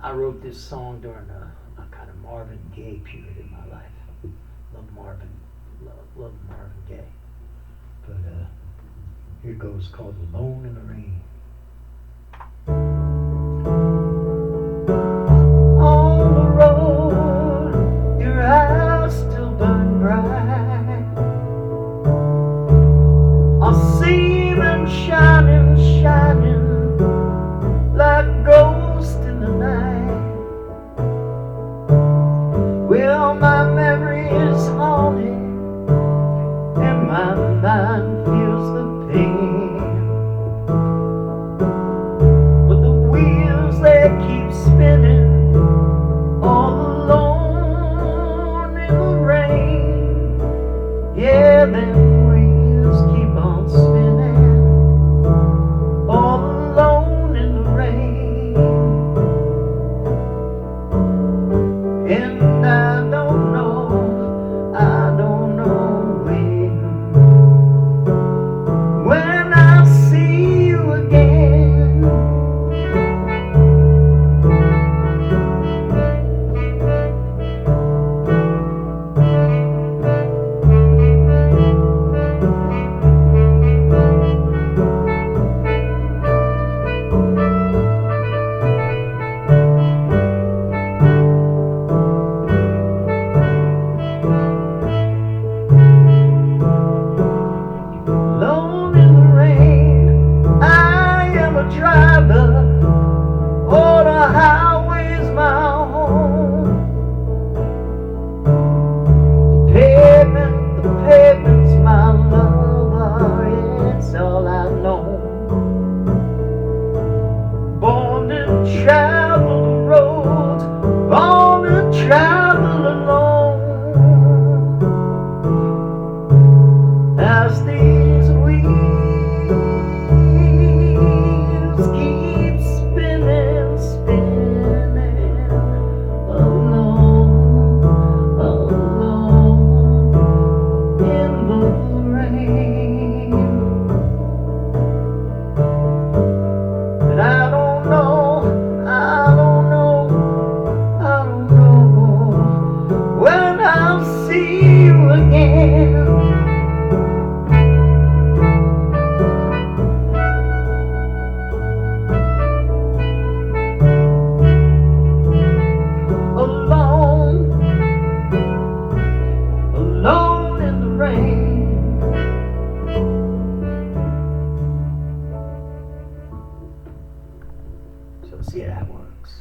I wrote this song during a kind of Marvin Gaye period in my life. Love Marvin Gaye. But here goes, called Alone in the Rain. On the road, your eyes still burn bright. I see them shining, shining like ghosts in the night. Well, my memory is haunted and my mind feels the pain, but the wheels they keep spinning all alone in the rain. Yeah, them wheels keep on spinning all alone in the rain. And I don't know when I'll see you again. Alone in the rain, I am a driver. Oh, the highway's my home. The pavement's my lover. It's all I know. Born to travel the roads, born to travel alone. As these wheels keep spinning, spinning, alone, alone in the rain. But I don't know when I'll see you again. Alone in the rain. So see how that works.